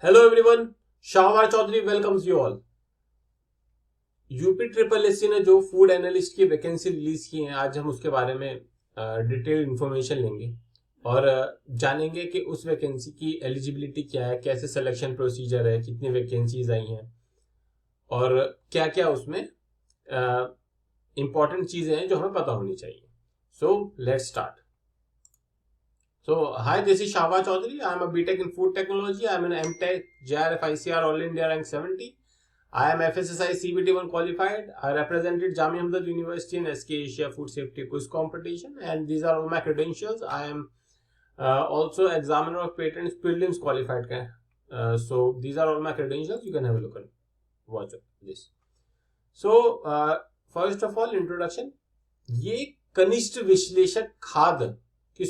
Hello everyone, Shahwar Chaudhary welcomes you all. UP triple SC ने जो food analyst की vacancy release की है, आज हम उसके बारे में डिटेल इंफॉर्मेशन लेंगे और जानेंगे कि उस वैकेंसी की एलिजिबिलिटी क्या है, कैसे सिलेक्शन प्रोसीजर है, कितनी वैकेंसीज आई हैं और क्या क्या उसमें इंपॉर्टेंट चीजें हैं जो हमें पता होनी चाहिए। So let's start. So, hi, this is Shahwa Chaudhary. I am a BTech in Food Technology. I am an MTech JRF ICR All India Rank 70. I am FSSI CBT1 qualified. I represented Jamia Hamdard University in SK Asia Food Safety Quiz Competition, and these are all my credentials. I am also examiner of patents prelims qualified. So these are all my credentials. You can have a look and watch this. So first of all, introduction. ये कनिष्ठ विश्लेषक खाद्य की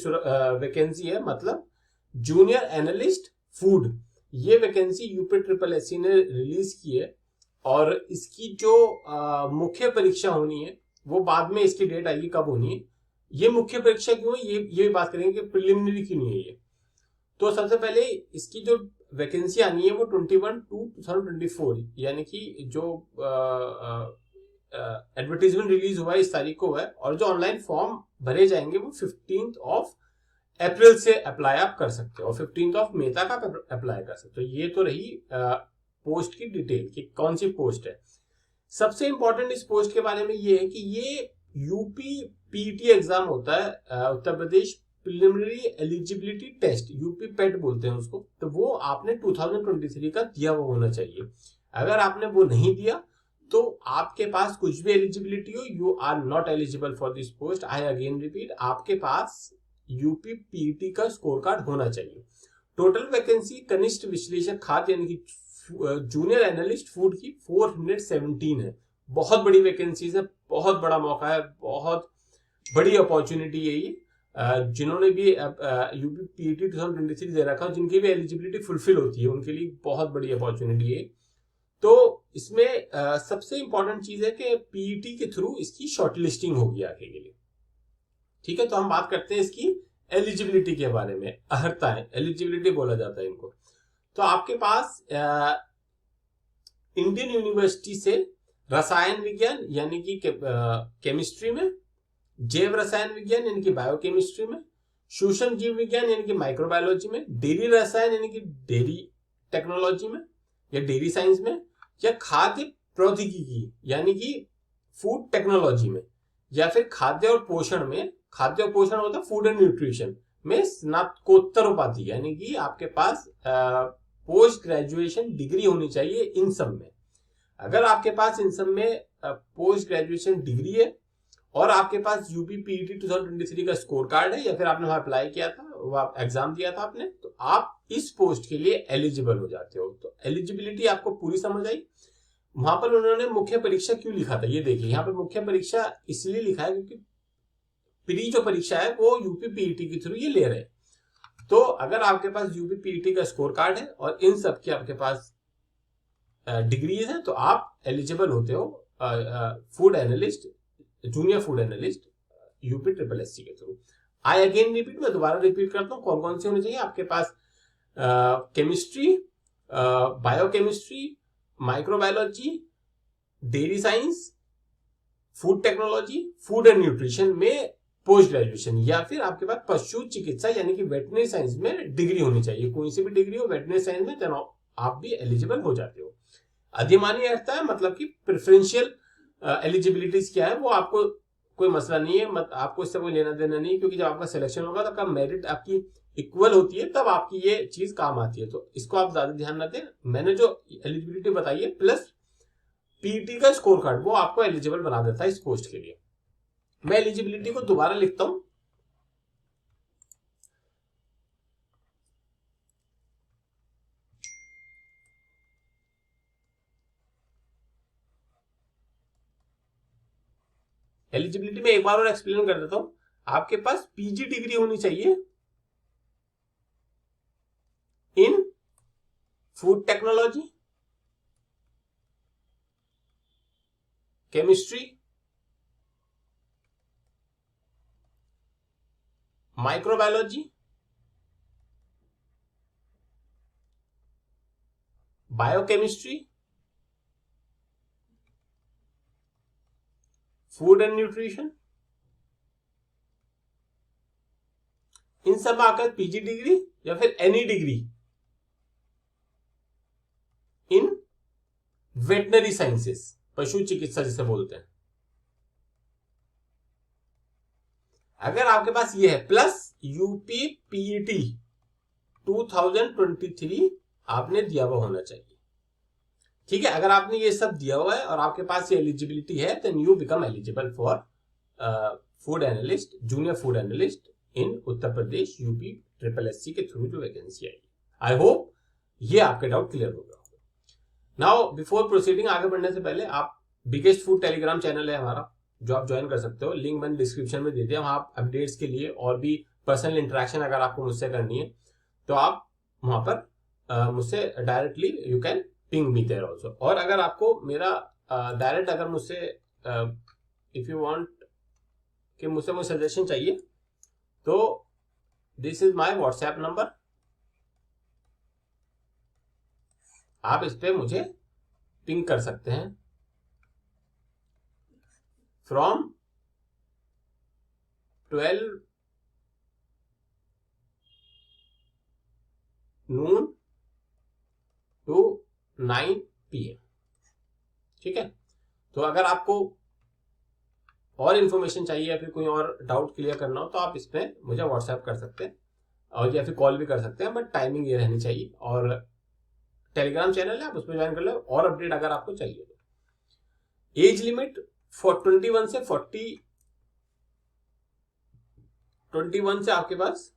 vacancy है, मतलब junior analyst food. ये vacancy UP triple SC ने release की है और इसकी जो मुख्य परीक्षा होनी है वो बाद में इसकी डेट आएगी कब होनी है। ये मुख्य परीक्षा क्यों है ये बात करेंगे कि प्रिलिमिनरी क्यों नहीं है ये। तो सबसे पहले इसकी जो वैकेंसी आनी है वो 21/2/2024 यानी कि जो एडवर्टीजमेंट रिलीज हुआ है इस तारीख को हुआ है, और जो ऑनलाइन फॉर्म भरे जाएंगे वो 15 अप्रैल से अप्लाई आप कर सकते हो और 15 मई तक आप अप्लाई कर सकते हो। ये तो रही पोस्ट की डिटेल कि कौन सी पोस्ट है। सबसे इंपॉर्टेंट इस पोस्ट के बारे में ये है कि ये यूपी पीटी एग्जाम होता है, Uttar Pradesh preliminary eligibility test, UP पेट बोलते हैं उसको। तो वो आपने 2023 का दिया हुआ होना चाहिए। अगर आपने वो नहीं दिया तो आपके पास कुछ भी एलिजिबिलिटी हो, you are not eligible for this post. I again repeat, आपके पास यूपी पीटी का स्कोर कार्ड होना चाहिए। टोटल वैकेंसी कनिष्ठ विश्लेषक खाद्य यानी कि जूनियर एनालिस्ट फूड की 417 है। बहुत बड़ी वैकेंसीज है, बहुत बड़ा मौका है, बहुत बड़ी अपॉर्चुनिटी है ये। जिन्होंने भी यूपी पीटी 2023 दे रखा है, जिनकी भी एलिजिबिलिटी फुलफिल होती है उनके लिए बहुत बड़ी अपॉर्चुनिटी है। तो इसमें सबसे इंपॉर्टेंट चीज है कि पीईटी के थ्रू इसकी शॉर्टलिस्टिंग होगी आगे के लिए। ठीक है, तो हम बात करते हैं इसकी एलिजिबिलिटी के बारे में। अहर्ताएं, एलिजिबिलिटी बोला जाता है इनको। तो आपके पास इंडियन यूनिवर्सिटी से रसायन विज्ञान यानी कि केमिस्ट्री में, जैव रसायन विज्ञान यानी कि बायोकेमिस्ट्री में, सूक्ष्म जीव विज्ञान यानी कि माइक्रोबायोलॉजी में, डेयरी रसायन यानी कि डेयरी टेक्नोलॉजी में या डेयरी साइंस में, या खाद्य प्रौद्योगिकी यानी कि फूड टेक्नोलॉजी में, या फिर खाद्य और पोषण में, खाद्य और पोषण होता है फूड एंड न्यूट्रिशन में स्नातकोत्तर उपाधि यानी कि आपके पास पोस्ट ग्रेजुएशन डिग्री होनी चाहिए इन सब में। अगर आपके पास इन सब में पोस्ट ग्रेजुएशन डिग्री है और आपके पास यूपी पीईटी 2023 का स्कोर कार्ड है, या फिर आपने वहां अप्लाई किया था, वो आप एग्जाम दिया था आपने, तो आप इस पोस्ट के लिए एलिजिबल हो जाते हो। तो एलिजिबिलिटी आपको पूरी समझ आई। वहां पर उन्होंने मुख्य परीक्षा क्यों लिखा था ये देखिए। यहाँ पर मुख्य परीक्षा इसलिए लिखा है क्योंकि प्री जो परीक्षा है वो यूपी पीईटी के थ्रू ये ले रहे हैं। तो अगर आपके पास यूपी पीईटी का स्कोर कार्ड है और इन सब की आपके पास डिग्रीज है तो आप एलिजिबल होते हो food analyst, junior food analyst UP triple SC के थ्रू। आई अगेन रिपीट, मैं दोबारा रिपीट करता हूँ कौन कौन से होने चाहिए आपके पास। Chemistry, biochemistry, microbiology, dairy science, food technology, food and nutrition में पोस्ट ग्रेजुएशन, या फिर आपके पास पशु चिकित्सा यानी कि वेटनरी साइंस में डिग्री होनी चाहिए। कोई सी भी डिग्री हो वेटनरी साइंस में, तो आप भी एलिजिबल हो जाते हो। अधिमानी अर्थ है मतलब कि प्रेफरेंशियल एलिजिबिलिटीज क्या है वो आपको कोई मसला नहीं है, आपको इससे कोई लेना देना नहीं, क्योंकि जब आपका सिलेक्शन होगा तो मेरिट आपकी इक्वल होती है, तब आपकी ये चीज काम आती है। तो इसको आप ज्यादा ध्यान न दें। मैंने जो एलिजिबिलिटी बताई है प्लस पीटी का स्कोर कार्ड वो आपको एलिजिबल बना देता है इस पोस्ट के लिए। मैं एलिजिबिलिटी को दोबारा लिखता हूं। एलिजिबिलिटी में एक बार और एक्सप्लेन कर देता हूं। आपके पास पीजी डिग्री होनी चाहिए in food technology, chemistry, microbiology, biochemistry, food and nutrition, इन सब में आकर पीजी डिग्री या फिर any degree in veterinary sciences, पशु चिकित्सा जिसे बोलते हैं। अगर आपके पास ये है प्लस यूपी पीईटी 2023 आपने दिया हुआ होना चाहिए। ठीक है, अगर आपने ये सब दिया हुआ है और आपके पास ये एलिजिबिलिटी है, then you become eligible for food analyst, junior food analyst in Uttar Pradesh UP SSSC के थ्रू जो वैकेंसी आई। आई होप ये आपके डाउट क्लियर हो गया। नाउ बिफोर प्रोसीडिंग, आगे बढ़ने से पहले आप बिगेस्ट फूड टेलीग्राम चैनल है हमारा, जो आप ज्वाइन कर सकते हो, लिंक मैंने डिस्क्रिप्शन में दे दिया। वहां आप अपडेट्स के लिए और भी पर्सनल इंटरेक्शन अगर आपको मुझसे करनी है तो आप वहां पर मुझसे directly you can ping me there also. और अगर आपको मेरा डायरेक्ट अगर मुझसे इफ यू वांट कि मुझसे कोई सजेशन चाहिए तो this is my WhatsApp number, आप इस पे मुझे पिंग कर सकते हैं फ्रॉम 12 noon to 9 PM। ठीक है, तो अगर आपको और इन्फॉर्मेशन चाहिए या फिर कोई और डाउट क्लियर करना हो तो आप इस पे मुझे व्हाट्सएप कर सकते हैं और या फिर कॉल भी कर सकते हैं, बट टाइमिंग ये रहनी चाहिए। और टेलीग्राम चैनल है, आप उसमें ज्वाइन कर लो और अपडेट अगर आपको चाहिए तो। एज लिमिट 21 से 21 से आपके पास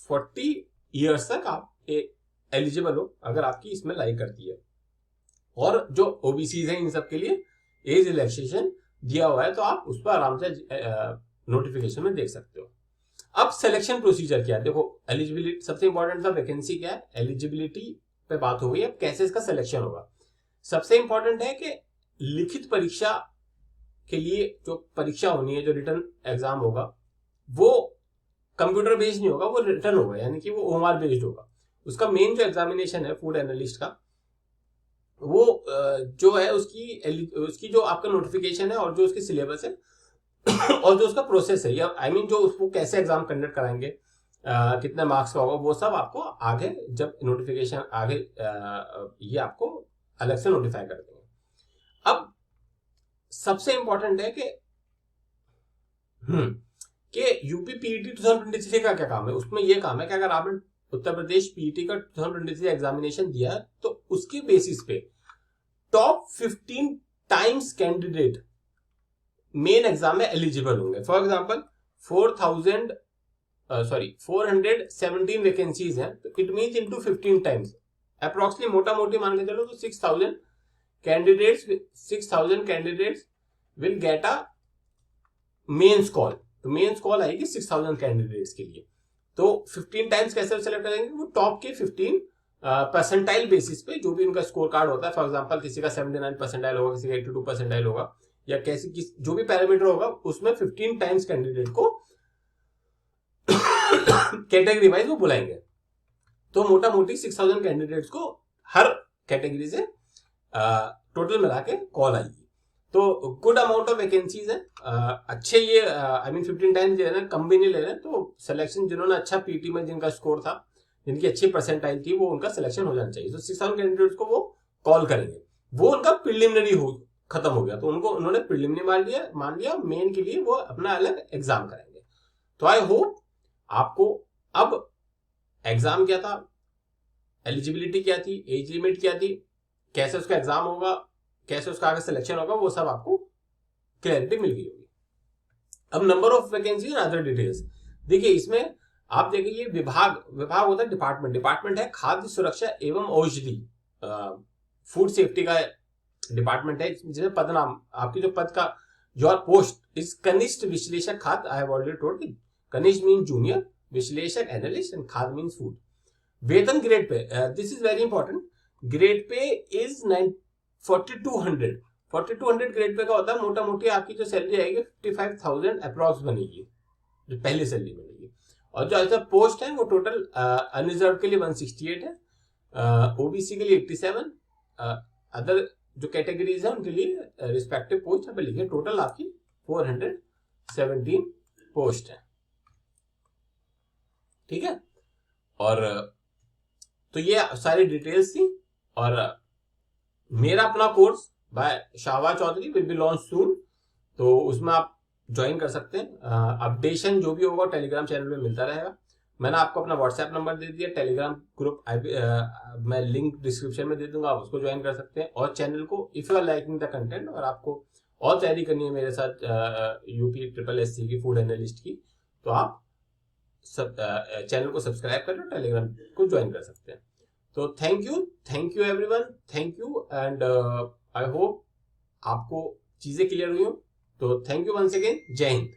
40 ईयर्स तक आप एलिजिबल हो अगर आपकी इसमें लाई करती है। और जो ओबीसीज हैं इन सब के लिए एज रिलैक्सेशन दिया हुआ है, तो आप उस पर आराम से नोटिफिकेशन में देख सकते हो। अब सिलेक्शन प्रोसीजर क्या है, देखो एलिजिबिलिटी सबसे इंपॉर्टेंट था, वैकेंसी क्या है, एलिजिबिलिटी पे बात हो गई। अब कैसे इसका सिलेक्शन होगा, सबसे इंपॉर्टेंट है कि लिखित परीक्षा के लिए जो परीक्षा होनी है, जो रिटर्न एग्जाम होगा, वो कंप्यूटर बेस्ड नहीं होगा, वो रिटर्न होगा, यानी कि वो ओएमआर बेस्ड होगा। उसका मेन जो एग्जामिनेशन है फूड एनालिस्ट का, वो जो है उसकी जो आपका नोटिफिकेशन है और जो उसकी सिलेबस है और जो उसका प्रोसेस है, या आई मीन जो उसको कैसे एग्जाम कंडक्ट कराएंगे, कितने मार्क्स का होगा, वो सब आपको आगे जब नोटिफिकेशन आगे ये आपको अलग से नोटिफाई कर देंगे। अब सबसे इंपॉर्टेंट है कि यूपी पीईटी 2023 का क्या काम है। उसमें यह काम है कि अगर आपने उत्तर प्रदेश पीईटी का 2023 एग्जामिनेशन दिया तो उसके बेसिस पे top 15 times candidate main exam में एलिजिबल होंगे। फॉर एग्जांपल 417 वैकेंसीज हैं, तो it means into 15 times approximately, मोटा मोटी मान के चलो तो 6000 candidates will get a mains call. तो मेंस कॉल आएगी 6000 कैंडिडेट्स के लिए। तो 15 टाइम्स कैसे सेलेक्ट करेंगे, वो टॉप के 15 परसेंटाइल बेसिस पे जो भी उनका स्कोर कार्ड होता है, फॉर एग्जांपल किसी का 79 परसेंटाइल होगा, किसी का 82 परसेंटाइल होगा, या जो भी पैरामीटर होगा, उसमें 15 टाइम्स कैंडिडेट को कैटेगरी वाइज वो बुलाएंगे। तो मोटा मोटी 6000 कैंडिडेट्स को हर कैटेगरी से टोटल मिला के कॉल आएगी। तो गुड अमाउंट ऑफ वैकेंसीज है, अच्छे ये आई मीन 15 टाइम्स ले रहे हैं, कम भी नहीं ले रहे हैं। तो सिलेक्शन जिन्होंने अच्छा पीटी में जिनका स्कोर था, जिनकी अच्छी परसेंटाइल थी, वो उनका सिलेक्शन हो जाना चाहिए। तो 6000 कैंडिडेट्स को वो कॉल करेंगे। वो उनका प्रिलिमिनरी खत्म हो गया, तो उन्होंने प्रिलिमिनरी मान लिया, मेन के लिए वो अपना अलग एग्जाम करेंगे। तो आई होप आपको अब एग्जाम क्या था, एलिजिबिलिटी क्या थी, एज लिमिट क्या थी, कैसे उसका एग्जाम होगा, कैसे उसका आगे सिलेक्शन होगा, वो सब आपको क्लैरिटी मिल गई होगी। अब number of vacancy and other details देखिए, इसमें आप देखिए विभाग होता है, डिपार्टमेंट है खाद्य सुरक्षा एवं औषधि, फूड सेफ्टी का डिपार्टमेंट है, जिसमें पद नाम आपकी जो पद का योर पोस्ट इज कनिष्ठ विश्लेषक खाद्य। आई हैव ऑलरेडी टोल्ड, कनिष्ठ मीन जूनियर, विश्लेषक एनालिस्ट एंड खाद्य मीन्स फूड। वेतन grade pay, this is very important, grade pay is 4200 grade pay का होता है। मोटा मोटी आपकी जो सैलरी आएगी 55,000 अप्रॉक्स बनेगी, जो पहली सैलरी बनेगी। और जो ऐसा पोस्ट है वो टोटल अनरिजर्व के लिए 168 है, ओबीसी के लिए 87, अदर जो कैटेगरीज है उनके लिए रिस्पेक्टिव पोस्ट यहाँ पे लिखे। टोटल आपकी 417 पोस्ट है, ठीक है। और तो ये सारी डिटेल्स थी। और मेरा अपना course by Shahbaz Chaudhary will be launch soon, तो उसमें आप ज्वाइन कर सकते हैं। अपडेशन जो भी होगा टेलीग्राम चैनल में मिलता रहेगा। मैंने आपको अपना व्हाट्सएप नंबर दे दिया, टेलीग्राम ग्रुप मैं लिंक डिस्क्रिप्शन में दे दूंगा, आप उसको ज्वाइन कर सकते हैं। और चैनल को if you are liking the content और आपको और तैयारी करनी है मेरे साथ UPSSC की फूड एनालिस्ट की, तो आप सब चैनल को सब्सक्राइब करें और टेलीग्राम को ज्वाइन कर सकते हैं। तो thank you everyone, thank you and I hope आपको चीजें क्लियर हुई हो। तो थैंक यू वंस अगेन, जय हिंद।